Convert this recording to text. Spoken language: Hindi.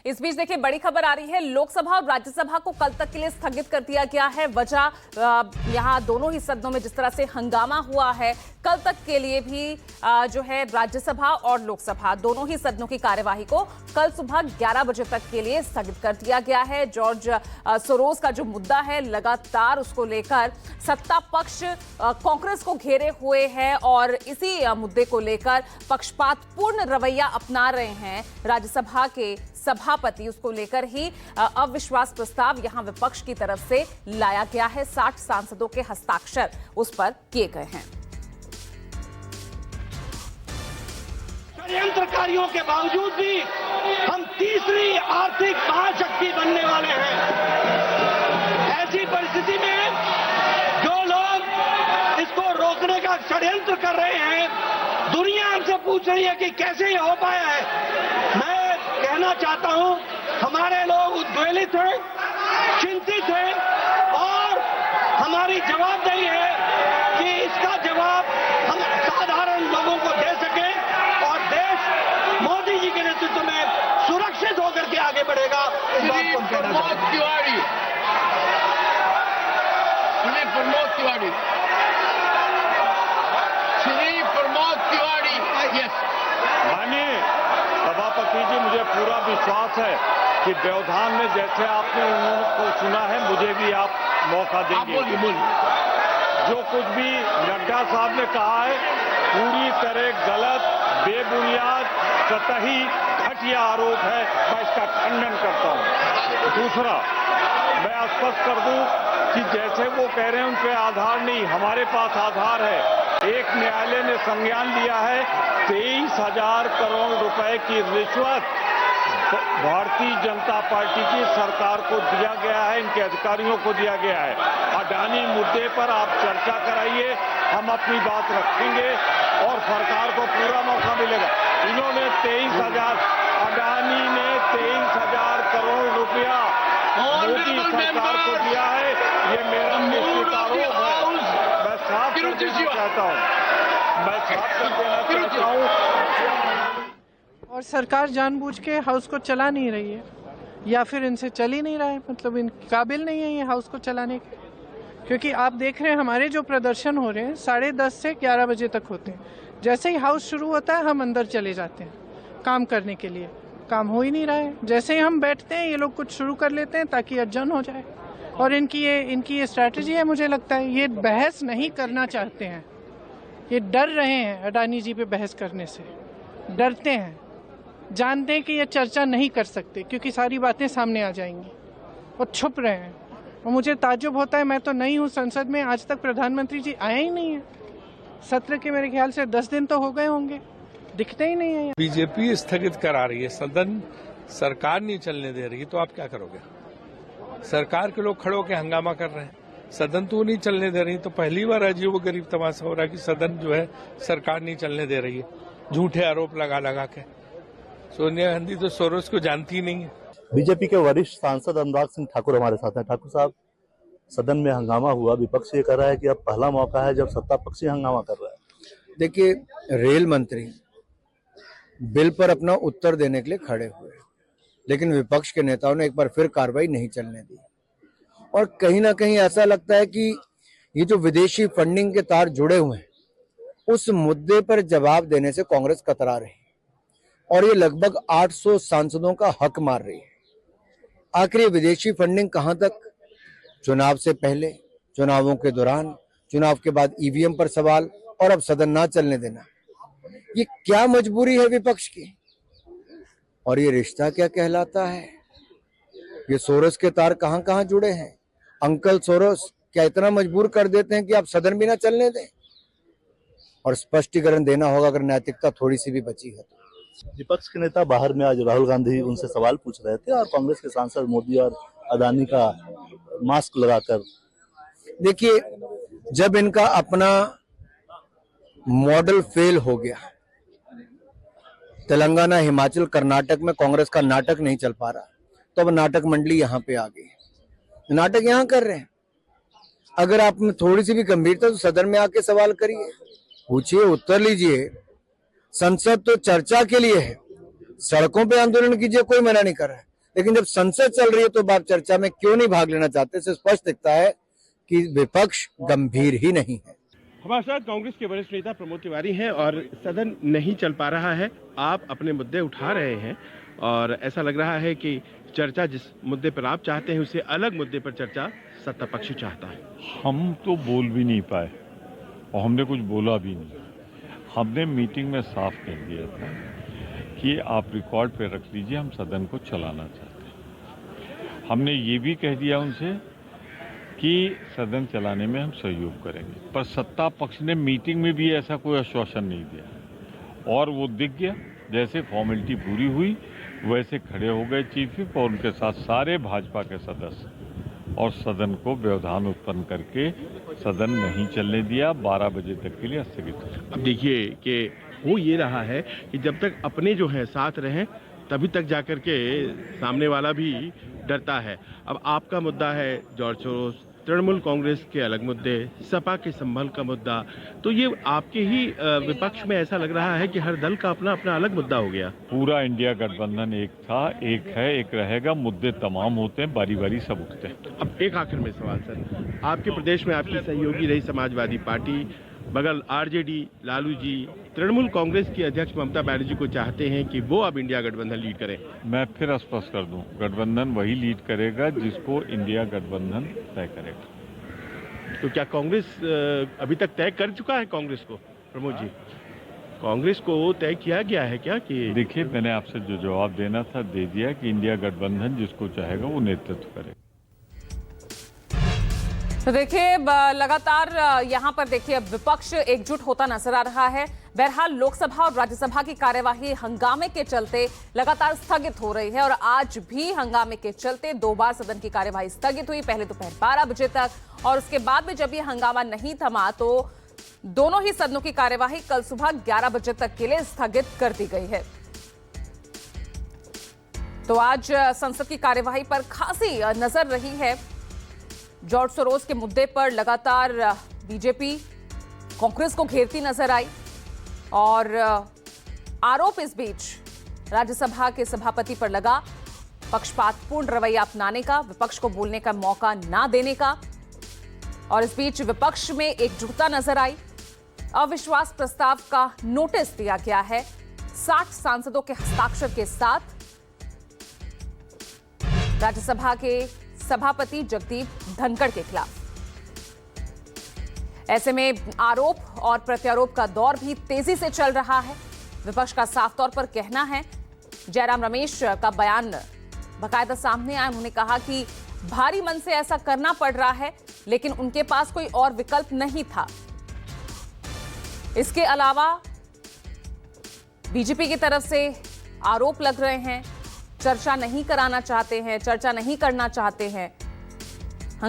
इस बीच देखिए बड़ी खबर आ रही है, लोकसभा और राज्यसभा को कल तक के लिए स्थगित कर दिया गया है। वजह यहां दोनों ही सदनों में जिस तरह से हंगामा हुआ है, कल तक के लिए भी जो है राज्यसभा और लोकसभा दोनों ही सदनों की कार्यवाही को कल सुबह 11 बजे तक के लिए स्थगित कर दिया गया है। जॉर्ज सोरोस का जो मुद्दा है, लगातार उसको लेकर सत्ता पक्ष कांग्रेस को घेरे हुए है और इसी मुद्दे को लेकर पक्षपातपूर्ण रवैया अपना रहे हैं राज्यसभा के सभापति। उसको लेकर ही अविश्वास प्रस्ताव यहां विपक्ष की तरफ से लाया गया है। 60 सांसदों के हस्ताक्षर उस पर किए गए हैं। षड्यंत्रकारियों के बावजूद भी हम तीसरी आर्थिक महाशक्ति बनने वाले हैं। ऐसी परिस्थिति में जो लोग इसको रोकने का षड्यंत्र कर रहे हैं, दुनिया हमसे पूछ रही है कि कैसे ये हो पाया है। मैं कहना चाहता हूं, हमारे लोग उद्वेलित हैं, चिंतित हैं और हमारी जवाबदेही है कि इसका जवाब हम साधारण लोगों को दे सकें और देश मोदी जी के नेतृत्व में सुरक्षित होकर के आगे बढ़ेगा। इस बात को प्रमोद तिवारी माननीय सभापति जी, मुझे पूरा विश्वास है कि व्यवधान में जैसे आपने उनको सुना है, मुझे भी आप मौका देंगे। जो कुछ भी नड्डा साहब ने कहा है, पूरी तरह गलत, बेबुनियाद, सतही, घटिया आरोप है। मैं इसका खंडन करता हूं। दूसरा, मैं स्पष्ट कर दूं कि जैसे वो कह रहे हैं उन पे आधार नहीं, हमारे पास आधार है। एक न्यायालय ने संज्ञान लिया है, 23,000 करोड़ रुपए की रिश्वत भारतीय जनता पार्टी की सरकार को दिया गया है, इनके अधिकारियों को दिया गया है। अडानी मुद्दे पर आप चर्चा कराइए, हम अपनी बात रखेंगे और सरकार को पूरा मौका मिलेगा। इन्होंने 23,000, अडानी ने 23,000 करोड़ रुपया मोदी सरकार को दिया है। ये मेरा निश्चित आरोप है। मैं साफ कर देना चाहता हूं। और सरकार जानबूझ के हाउस को चला नहीं रही है या फिर इनसे चल ही नहीं रहा है, मतलब इन काबिल नहीं है ये हाउस को चलाने के। क्योंकि आप देख रहे हैं हमारे जो प्रदर्शन हो रहे हैं 10:30 से 11 बजे तक होते हैं। जैसे ही हाउस शुरू होता है हम अंदर चले जाते हैं काम करने के लिए। काम हो ही नहीं रहा है। जैसे ही हम बैठते हैं ये लोग कुछ शुरू कर लेते हैं ताकि अर्जन हो जाए। और इनकी ये स्ट्रैटेजी है। मुझे लगता है ये बहस नहीं करना चाहते हैं, ये डर रहे हैं अडानी जी पे बहस करने से, डरते हैं, जानते हैं कि ये चर्चा नहीं कर सकते क्योंकि सारी बातें सामने आ जाएंगी और छुप रहे हैं। और मुझे ताज्जुब होता है, मैं तो नहीं हूँ संसद में, आज तक प्रधानमंत्री जी आए ही नहीं है। सत्र के मेरे ख्याल से 10 दिन तो हो गए होंगे, दिखते ही नहीं है। बीजेपी स्थगित करा रही है, सदन सरकार नहीं चलने दे रही, तो आप क्या करोगे? सरकार के लोग खड़े होकर हंगामा कर रहे हैं, सदन तो नहीं चलने दे रही। तो पहली बार अजीब व गरीब तमाशा हो रहा है कि सदन जो है सरकार नहीं चलने दे रही है, झूठे आरोप लगा लगा के। सोनिया गांधी तो सोरोस को जानती ही नहीं है। बीजेपी के वरिष्ठ सांसद अनुराग सिंह ठाकुर हमारे साथ हैं। ठाकुर साहब, सदन में हंगामा हुआ, विपक्ष ये कह रहा है कि अब पहला मौका है जब सत्ता पक्ष हंगामा कर रहा है। देखिए, रेल मंत्री बिल पर अपना उत्तर देने के लिए खड़े हुए, लेकिन विपक्ष के नेताओं ने एक बार फिर कार्रवाई नहीं चलने दी। और कहीं ना कहीं ऐसा लगता है कि ये जो विदेशी फंडिंग के तार जुड़े हुए हैं, उस मुद्दे पर जवाब देने से कांग्रेस कतरा रही है और ये लगभग 800 सांसदों का हक मार रही है। आखिर विदेशी फंडिंग कहां तक? चुनाव से पहले, चुनावों के दौरान, चुनाव के बाद ईवीएम पर सवाल और अब सदन ना चलने देना। ये क्या मजबूरी है विपक्ष की? और ये रिश्ता क्या कहलाता है? ये सोरोस के तार कहां कहां जुड़े हैं? अंकल सोरोस क्या इतना मजबूर कर देते हैं कि आप सदन भी ना चलने दें? और स्पष्टीकरण देना होगा अगर नैतिकता थोड़ी सी भी बची है। विपक्ष के नेता बाहर में आज राहुल गांधी उनसे सवाल पूछ रहे थे और कांग्रेस के सांसद मोदी और अडानी का मास्क लगाकर। देखिए, जब इनका अपना मॉडल फेल हो गया, तेलंगाना, हिमाचल, कर्नाटक में कांग्रेस का नाटक नहीं चल पा रहा, तो अब नाटक मंडली यहाँ पे आ गई, नाटक यहाँ कर रहे हैं। अगर आप में थोड़ी सी भी गंभीरता तो सदन में आके सवाल करिए, पूछिए, उत्तर लीजिए। संसद तो चर्चा के लिए है, सड़कों पे आंदोलन कीजिए, कोई मना नहीं कर रहा है, लेकिन जब संसद चल रही है तो आप चर्चा में क्यों नहीं भाग लेना चाहते? इससे स्पष्ट दिखता है कि विपक्ष गंभीर ही नहीं है। हमारे साथ कांग्रेस के वरिष्ठ नेता प्रमोद तिवारी हैं और सदन नहीं चल पा रहा है। आप अपने मुद्दे उठा रहे हैं और ऐसा लग रहा है कि चर्चा जिस मुद्दे पर आप चाहते हैं उससे अलग मुद्दे पर चर्चा सत्ता पक्ष चाहता है। हम तो बोल भी नहीं पाए और हमने कुछ बोला भी नहीं। हमने मीटिंग में साफ कह दिया था कि आप रिकॉर्ड पे रख लीजिए, हम सदन को चलाना चाहते हैं। हमने ये भी कह दिया उनसे कि सदन चलाने में हम सहयोग करेंगे, पर सत्ता पक्ष ने मीटिंग में भी ऐसा कोई आश्वासन नहीं दिया और वो दिख गया। जैसे फॉर्मेलिटी पूरी हुई वैसे खड़े हो गए चीफ विप और उनके साथ सारे भाजपा के सदस्य और सदन को व्यवधान उत्पन्न करके सदन नहीं चलने दिया। 12 बजे तक के लिए स्थगित हो। अब देखिए कि हो ये रहा है कि जब तक अपने जो है साथ रहें तभी तक जाकर के सामने वाला भी डरता है। अब आपका मुद्दा है जॉर्ज सोरोस, तृणमूल कांग्रेस के अलग मुद्दे, सपा के संभल का मुद्दा, तो ये आपके ही विपक्ष में ऐसा लग रहा है कि हर दल का अपना अपना अलग मुद्दा हो गया। पूरा इंडिया गठबंधन एक था, एक है, एक रहेगा। मुद्दे तमाम होते हैं, बारी बारी सब उठते हैं। अब एक आखिर में सवाल सर, आपके प्रदेश में आपकी सहयोगी रही समाजवादी पार्टी, बगल आरजेडी लालू जी, तृणमूल कांग्रेस की अध्यक्ष ममता बनर्जी को चाहते हैं कि वो अब इंडिया गठबंधन लीड करें। मैं फिर स्पष्ट कर दूं, गठबंधन वही लीड करेगा जिसको इंडिया गठबंधन तय करेगा। तो क्या कांग्रेस अभी तक तय कर चुका है कांग्रेस को? प्रमोद जी, कांग्रेस को तय किया गया है क्या कि? देखिए, मैंने आपसे जो जवाब देना था दे दिया कि इंडिया गठबंधन जिसको चाहेगा वो नेतृत्व करेगा। तो देखिए, लगातार यहाँ पर देखिए अब विपक्ष एकजुट होता नजर आ रहा है। बहरहाल लोकसभा और राज्यसभा की कार्यवाही हंगामे के चलते लगातार स्थगित हो रही है और आज भी हंगामे के चलते 2 बार सदन की कार्यवाही स्थगित हुई। पहले दोपहर 12 बजे तक और उसके बाद में जब ये हंगामा नहीं थमा तो दोनों ही सदनों की कार्यवाही कल सुबह 11 बजे तक के लिए स्थगित कर दी गई है। तो आज संसद की कार्यवाही पर खासी नजर रही है। जॉर्ज सोरोस के मुद्दे पर लगातार बीजेपी कांग्रेस को घेरती नजर आई और आरोप इस बीच राज्यसभा के सभापति पर लगा पक्षपातपूर्ण रवैया अपनाने का, विपक्ष को बोलने का मौका ना देने का। और इस बीच विपक्ष में एकजुटता नजर आई। अविश्वास प्रस्ताव का नोटिस दिया गया है 60 सांसदों के हस्ताक्षर के साथ। राज्यसभा के सभापति जगदीप धनखड़ के खिलाफ। ऐसे में आरोप और प्रत्यारोप का दौर भी तेजी से चल रहा है। विपक्ष का साफ तौर पर कहना है, जयराम रमेश का बयान बाकायदा सामने आया। उन्होंने कहा कि भारी मन से ऐसा करना पड़ रहा है लेकिन उनके पास कोई और विकल्प नहीं था। इसके अलावा बीजेपी की तरफ से आरोप लग रहे हैं, चर्चा नहीं कराना चाहते हैं, चर्चा नहीं करना चाहते हैं।